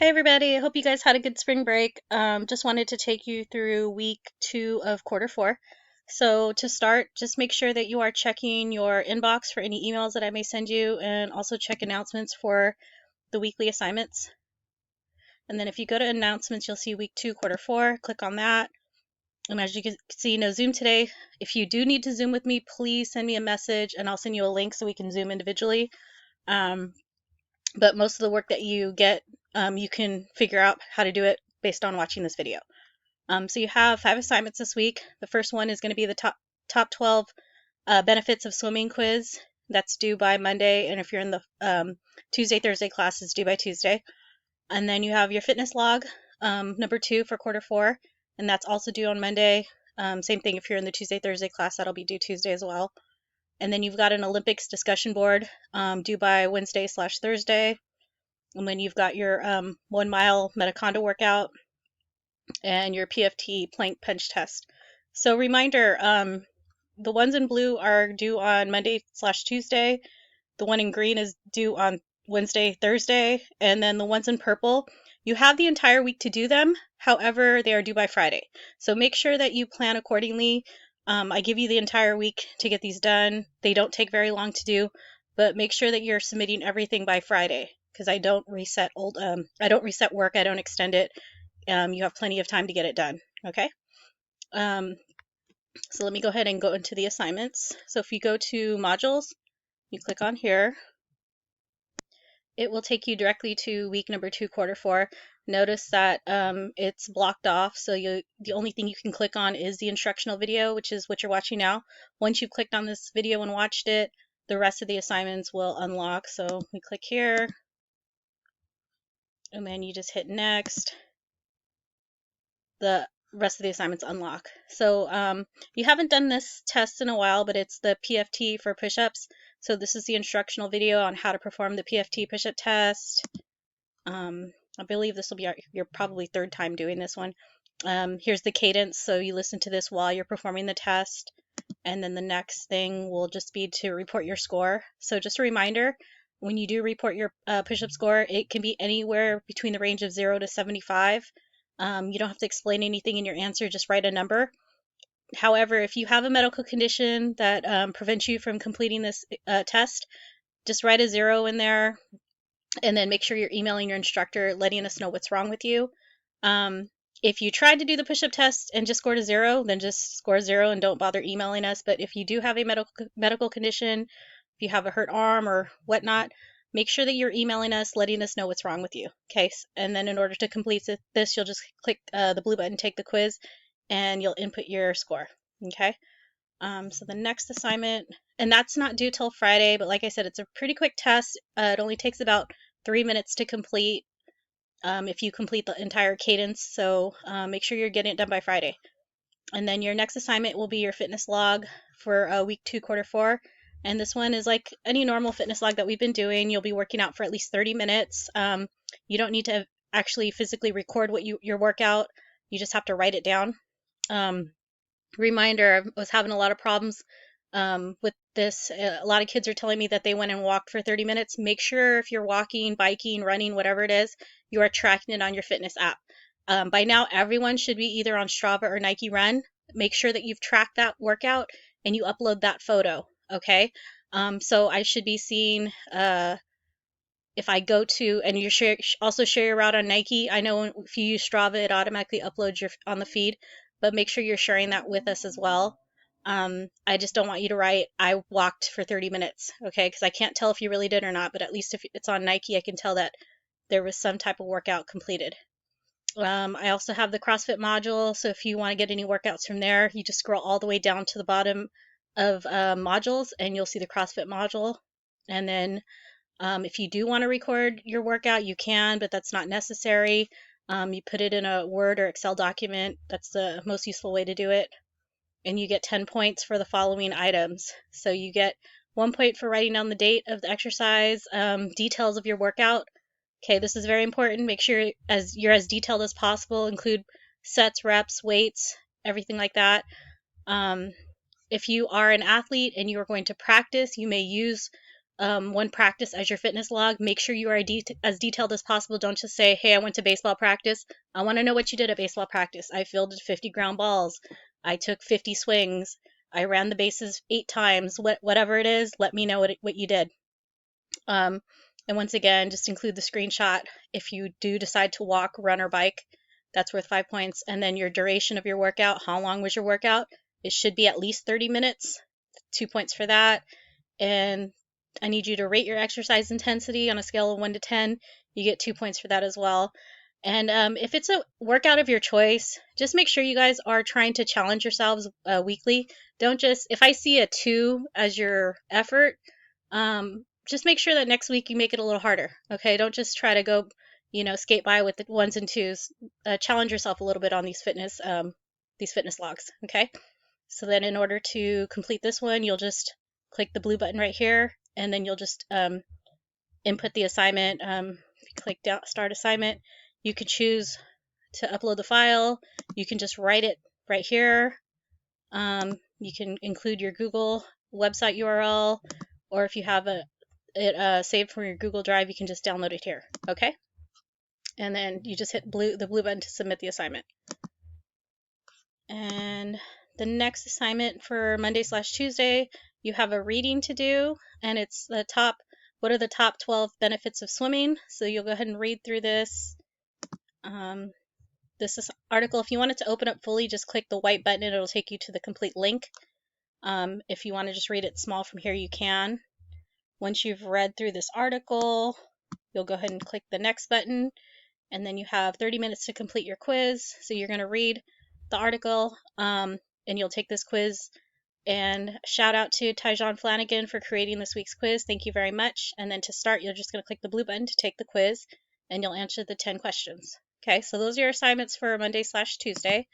Hey everybody, I hope you guys had a good spring break. Just wanted to take you through week 2 of quarter 4. So to start, just make sure that you are checking your inbox for any emails that I may send you, and also check announcements for the weekly assignments. And then if you go to announcements, you'll see week 2, quarter 4. Click on that. And as you can see, no Zoom today. If you do need to Zoom with me, please send me a message and I'll send you a link so we can Zoom individually. But most of the work that you get, you can figure out how to do it based on watching this video. So you have 5 assignments this week. The first one is going to be the top 12 benefits of swimming quiz. That's due by Monday, and if you're in the Tuesday, Thursday class, it's due by Tuesday. And then you have your fitness log, number 2 for quarter 4, and that's also due on Monday. Same thing if you're in the Tuesday, Thursday class, that'll be due Tuesday as well. And then you've got an Olympics discussion board due by Wednesday/Thursday. And then you've got your 1 mile Metaconda workout and your PFT plank punch test. So reminder, the ones in blue are due on Monday/Tuesday. The one in green is due on Wednesday, Thursday. And then the ones in purple, you have the entire week to do them. However, they are due by Friday. So make sure that you plan accordingly. I give you the entire week to get these done. They don't take very long to do, but make sure that you're submitting everything by Friday, because I don't reset work. I don't extend it. You have plenty of time to get it done. Okay. So let me go ahead and go into the assignments. So if you go to modules, you click on here. It will take you directly to week number 2, quarter 4. Notice that it's blocked off, so the only thing you can click on is the instructional video, which is what you're watching now. Once you've clicked on this video and watched it, the rest of the assignments will unlock. So we click here, and then you just hit next. The rest of the assignments unlock. So you haven't done this test in a while, but it's the PFT for push-ups. So this is the instructional video on how to perform the PFT push-up test. I believe this will be your probably 3rd time doing this one. Here's the cadence, so you listen to this while you're performing the test. And then the next thing will just be to report your score. So just a reminder, when you do report your push-up score, it can be anywhere between the range of 0 to 75. You don't have to explain anything in your answer, just write a number. However, if you have a medical condition that prevents you from completing this test, just write a 0 in there, and then make sure you're emailing your instructor, letting us know what's wrong with you. If you tried to do the push-up test and just scored a 0, then just score 0 and don't bother emailing us. But if you do have a medical condition, if you have a hurt arm or whatnot, make sure that you're emailing us, letting us know what's wrong with you. Okay, and then in order to complete this, you'll just click the blue button, take the quiz, and you'll input your score. Okay, so the next assignment, and that's not due till Friday, but like I said, it's a pretty quick test. It only takes about 3 minutes to complete if you complete the entire cadence. So make sure you're getting it done by Friday. And then your next assignment will be your fitness log for week 2, quarter 4. And this one is like any normal fitness log that we've been doing. You'll be working out for at least 30 minutes. You don't need to actually physically record your workout. You just have to write it down. Reminder, I was having a lot of problems with this. A lot of kids are telling me that they went and walked for 30 minutes. Make sure if you're walking, biking, running, whatever it is, you are tracking it on your fitness app. By now, everyone should be either on Strava or Nike Run. Make sure that you've tracked that workout and you upload that photo, okay? So I should be seeing, if I go to, and you also share your route on Nike. I know if you use Strava, it automatically uploads on the feed, but make sure you're sharing that with us as well. I just don't want you to write, I walked for 30 minutes, okay? Because I can't tell if you really did or not, but at least if it's on Nike, I can tell that there was some type of workout completed. I also have the CrossFit module, so if you want to get any workouts from there, you just scroll all the way down to the bottom of modules, and you'll see the CrossFit module. And then if you do want to record your workout, you can, but that's not necessary. You put it in a Word or Excel document. That's the most useful way to do it. And you get 10 points for the following items. So you get 1 point for writing down the date of the exercise, details of your workout. Okay, this is very important. Make sure you're as detailed as possible. Include sets, reps, weights, everything like that. If you are an athlete and you are going to practice, you may use one practice as your fitness log. Make sure you are as detailed as possible. Don't just say, hey, I went to baseball practice. I want to know what you did at baseball practice. I fielded 50 ground balls. I took 50 swings. I ran the bases 8 times. Whatever it is, let me know what you did. And once again, just include the screenshot. If you do decide to walk, run, or bike, that's worth 5 points. And then your duration of your workout. How long was your workout? It should be at least 30 minutes. 2 points for that. And I need you to rate your exercise intensity on a scale of 1 to 10. You get 2 points for that as well. And if it's a workout of your choice, just make sure you guys are trying to challenge yourselves weekly. Don't just, if I see a 2 as your effort, just make sure that next week you make it a little harder. Okay, don't just try to go, skate by with the 1s and 2s. Challenge yourself a little bit on these fitness logs. Okay, so then in order to complete this one, you'll just click the blue button right here, and then you'll just input the assignment. If you click start assignment, you can choose to upload the file. You can just write it right here. You can include your Google website URL, or if you have it saved from your Google Drive, you can just download it here. Okay, and then you just hit the blue button to submit the assignment. And the next assignment for Monday/Tuesday, you have a reading to do, and it's what are the top 12 benefits of swimming? So you'll go ahead and read through this. This is article, if you want it to open up fully, just click the white button and it'll take you to the complete link. If you want to just read it small from here, you can. Once you've read through this article, you'll go ahead and click the next button, and then you have 30 minutes to complete your quiz. So you're going to read the article, and you'll take this quiz. And shout out to Tyjon Flanagan for creating this week's quiz. Thank you very much. And then to start, you're just going to click the blue button to take the quiz, and you'll answer the 10 questions. Okay, so those are your assignments for Monday/Tuesday.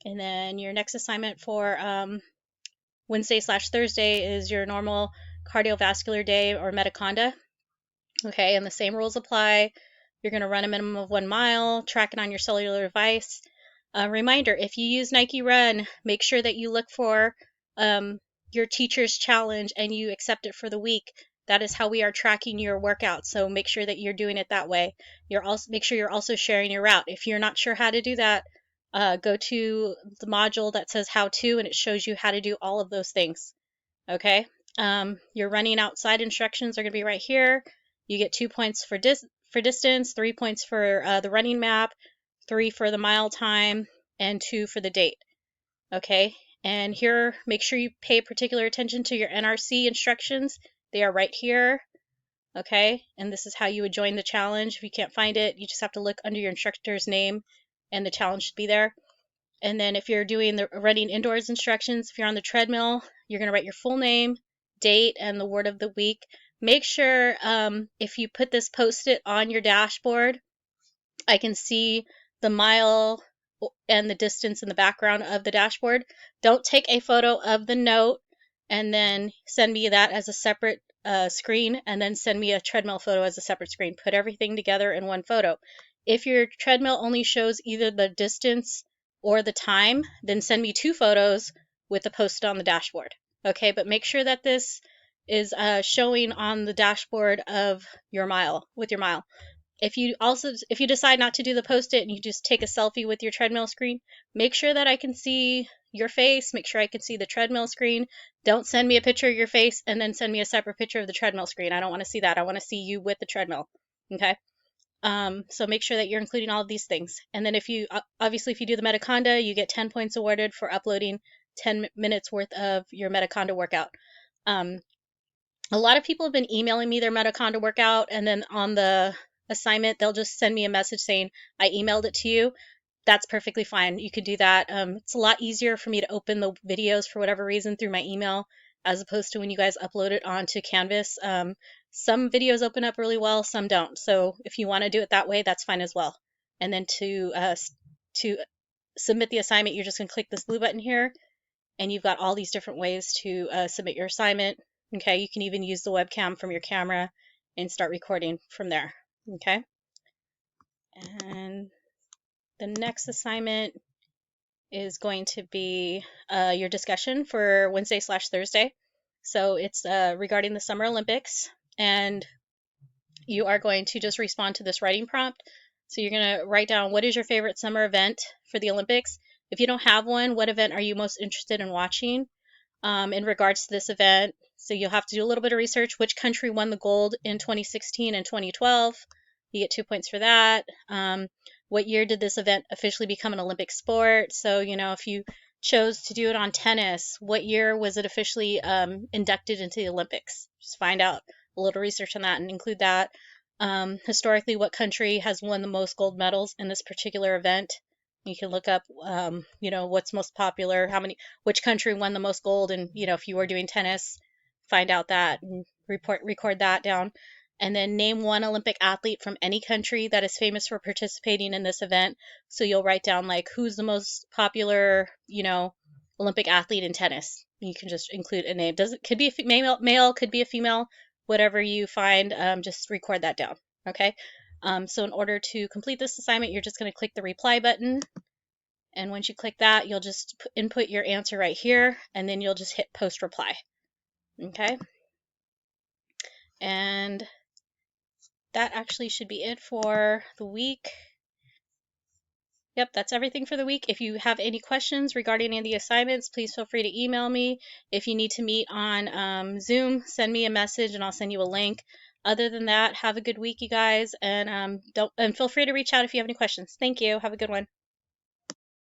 And then your next assignment for Wednesday/Thursday is your normal cardiovascular day or Metaconda. Okay, and the same rules apply. You're going to run a minimum of 1 mile, track it on your cellular device. Reminder, if you use Nike Run, make sure that you look for your teacher's challenge and you accept it for the week. That is how we are tracking your workout. So make sure that you're doing it that way. Make sure you're also sharing your route. If you're not sure how to do that, go to the module that says how to, and it shows you how to do all of those things. Okay. Your running outside instructions are going to be right here. You get 2 points for distance, 3 points for the running map, 3 for the mile time, and 2 for the date. Okay, and here, make sure you pay particular attention to your NRC instructions. They are right here. Okay, and this is how you would join the challenge. If you can't find it, you just have to look under your instructor's name, and the challenge should be there. And then if you're doing the running indoors instructions, if you're on the treadmill, you're going to write your full name, date, and the word of the week. Make sure if you put this post-it on your dashboard, I can see the mile and the distance in the background of the dashboard. Don't take a photo of the note and then send me that as a separate screen, and then send me a treadmill photo as a separate screen. Put everything together in one photo. If your treadmill only shows either the distance or the time, then send me 2 photos with the post on the dashboard. Okay, but make sure that this is showing on the dashboard of your mile, with your mile. If you decide not to do the post-it and you just take a selfie with your treadmill screen, make sure that I can see your face, make sure I can see the treadmill screen. Don't send me a picture of your face and then send me a separate picture of the treadmill screen. I don't want to see that. I want to see you with the treadmill. Okay? So make sure that you're including all of these things. And then if you do the Metaconda, you get 10 points awarded for uploading 10 minutes worth of your Metaconda workout. A lot of people have been emailing me their Metaconda workout, and then on the assignment, they'll just send me a message saying, I emailed it to you. That's perfectly fine. You could do that. It's a lot easier for me to open the videos for whatever reason through my email, as opposed to when you guys upload it onto Canvas. Some videos open up really well, some don't. So if you want to do it that way, that's fine as well. And then to submit the assignment, you're just going to click this blue button here, and you've got all these different ways to submit your assignment. Okay, you can even use the webcam from your camera and start recording from there. Okay, and the next assignment is going to be your discussion for Wednesday/Thursday. So it's regarding the Summer Olympics, and you are going to just respond to this writing prompt. So you're going to write down, what is your favorite summer event for the Olympics? If you don't have one, what event are you most interested in watching in regards to this event? So you'll have to do a little bit of research. Which country won the gold in 2016 and 2012? You get 2 points for that. What year did this event officially become an Olympic sport? So, if you chose to do it on tennis, what year was it officially inducted into the Olympics? Just find out a little research on that and include that. Historically, what country has won the most gold medals in this particular event? You can look up, what's most popular, which country won the most gold, and if you were doing tennis, find out that and record that down. And then name one Olympic athlete from any country that is famous for participating in this event. So you'll write down like who's the most popular, Olympic athlete in tennis. You can just include a name. Could be a male, could be a female, whatever you find. Just record that down. Okay. So in order to complete this assignment, you're just going to click the reply button. And once you click that, you'll just input your answer right here, and then you'll just hit post reply. Okay. And that actually should be it for the week. Yep, that's everything for the week. If you have any questions regarding any of the assignments, please feel free to email me. If you need to meet on Zoom, send me a message and I'll send you a link. Other than that, have a good week, you guys, and feel free to reach out if you have any questions. Thank you. Have a good one.